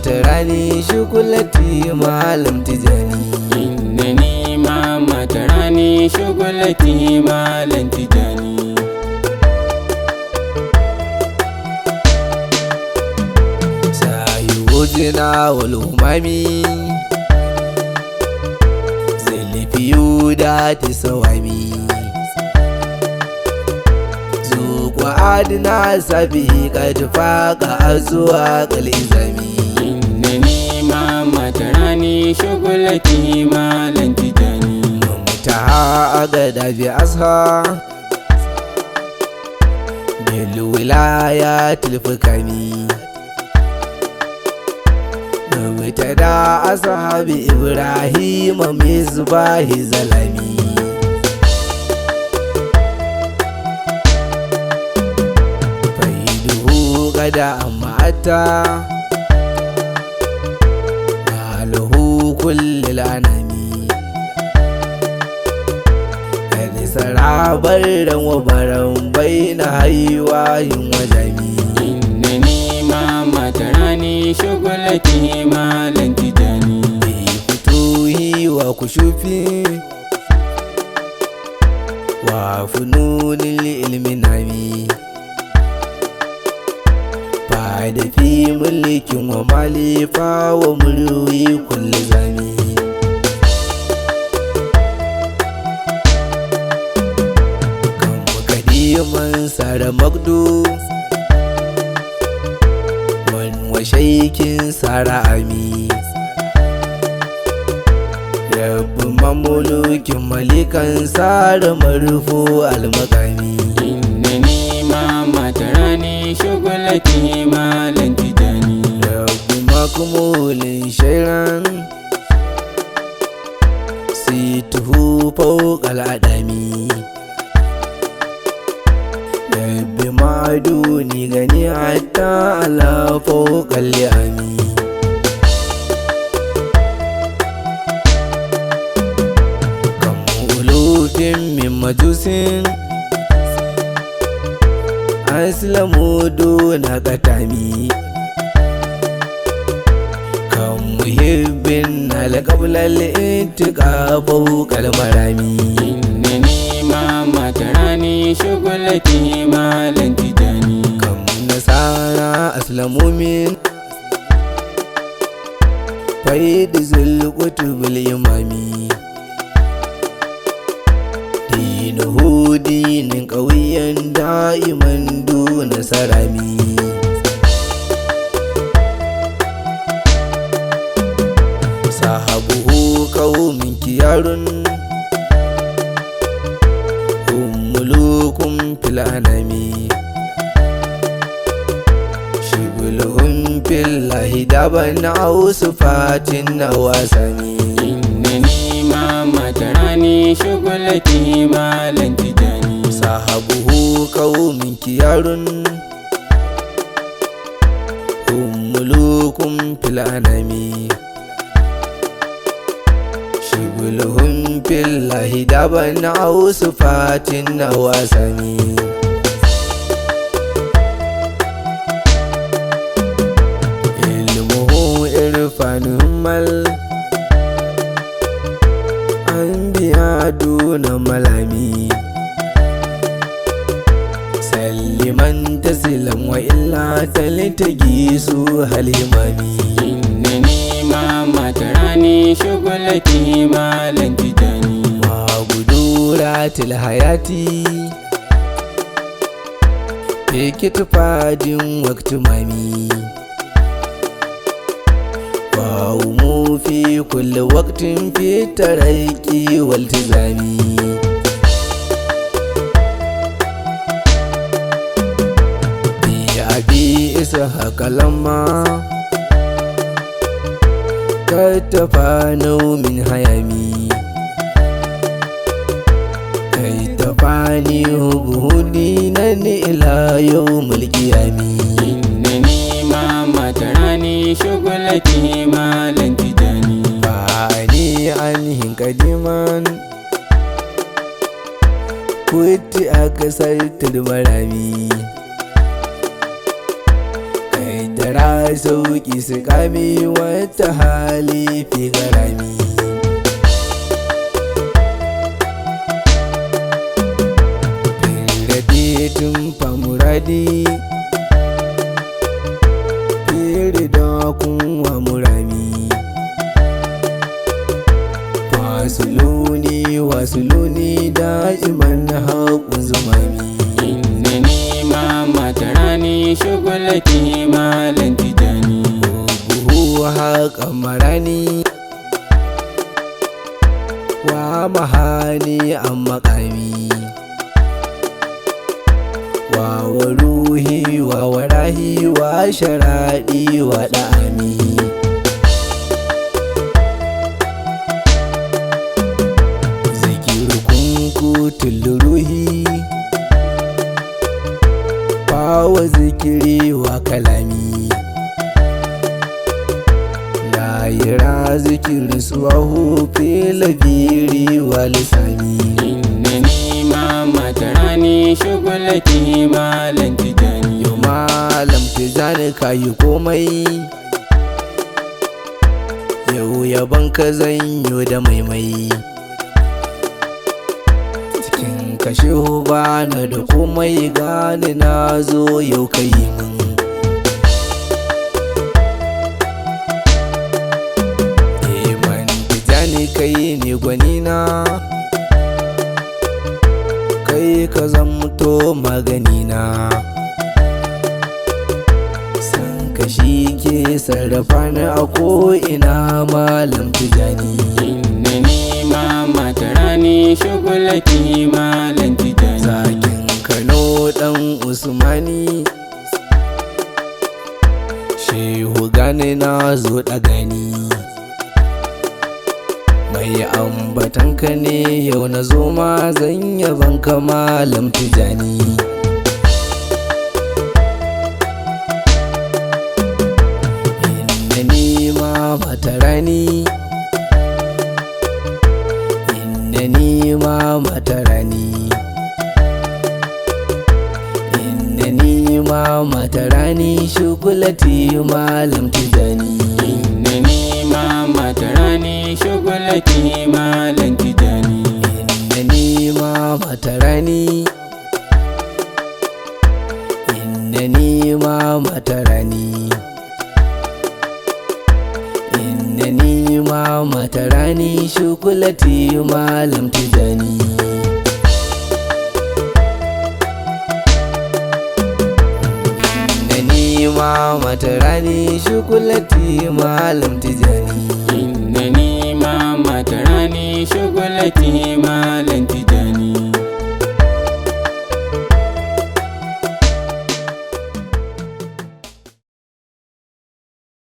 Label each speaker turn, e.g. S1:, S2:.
S1: mata rani shukulati malam Tijani.
S2: Innani mama tarani shugulati malam Tijani.
S1: Sahiwujina wal umami zilfiyu da tisawami zuwa adina sabi kad faqa azwa qalizami.
S2: Innani mama tarani shugulati malam Tijani.
S1: Mumtaha agada bi asha bil wilayatil fukami mubtada ashabi Ibrahim misbahi zalami. Faiduhu gada amata maluhu kullil anami kadi sarabar ran wa baran baina haywayin wajami.
S2: Innani mama tarani shugulati malam Tijani.
S1: Fituhi wa kushufi wa fununil ilmi nami fada fi mulkin wa malifa wa mulwi kulli zami. Kan kadiman sara magdu wa shaikin sara ami rabbi mamulukin malikan sara marufu almakami.
S2: Innani mama tarani shugulati malam Tijani.
S1: Rabbi makumulin shairan situhu fawqal adami rabbi maduni gani hatta ala fawqal li'ami. Min majusin aslamu duna katami kan muhibbin alqablal intiqa fawqal marami.
S2: Innani mama tarani shugulati malam Tijani.
S1: Kan nasara aslamu min faid zulqutubul imami dinuhu dinin ƙauyen da'iman duna sarami. Sahabuhu qaumin kiyarun mulukum fil anami shibuluhum fillahi daban aw sifatin wasami.
S2: Innani mama tarani shugulati malam Tijani.
S1: Sahabuhu qaumin kiyarun mulukum fil anami shibuluhum fillahi daban aw sifatin wasami. Ilmuhu irfanun mal anbiya duna malami salliman tasilan wa illa talitagi su halimami.
S2: Innani mama tarani shugulati malam Tijani.
S1: wa guduratil hayati fikit fadin waktu mami wa umu fi kulli waqtin fi taraqi wal tizami. Abi ishaq lamma katafanu min hayami kaitafani hubuhudi nan ila yawmil qiyami.
S2: Innani mama tarani shugulati malam Tijani.
S1: Fani anhin kadiman kuti a kasar turmarami yara sauki su kame wata hali fi garami. Firade tun famuradi firida kunwa murami. Wasuluni da'iman haƙun zumami.
S2: Innani mama tarani shugulaki malam tijani.
S1: Buhu haƙan marani wa mahani an makami. Wa ruhi wa warahi wa sharaɗi wa ɗa'ami. Tulluruhi bawa zikiri wa kalami. Layira zikirin suwahu filabiri wa lisani.
S2: Innani mama tarani shugulaki malam tijani.
S1: Yau malam tijani kayi komai, yau yaban ka zanyo da maimai. Kashe bana da komai gani na zo yau ka yi min. Man tijani kai ne gwanina, kai ka zamto maganina. San ka shi ke sarrafa ni a ko'ina malam tijani.
S2: Innani mama tarani shugulaki malam tijani.
S1: Zakin Kano ɗan Usmani, shehu gani na zo ɗagani. Mai ambatanka ne yau na zo ma zan yaban ka malam tijani. Innani mama tarani, innani mama tarani. Innani mama tarani shugulati malam tijani.
S2: Innani mama tarani shugulaki malam tijani.
S1: Innani mama tarani, innani mama tarani. Innani mama tarani shugulati malam tijani. Innani mama tarani shugulati malam tijani.
S2: Innani mama tarani shugulaki malam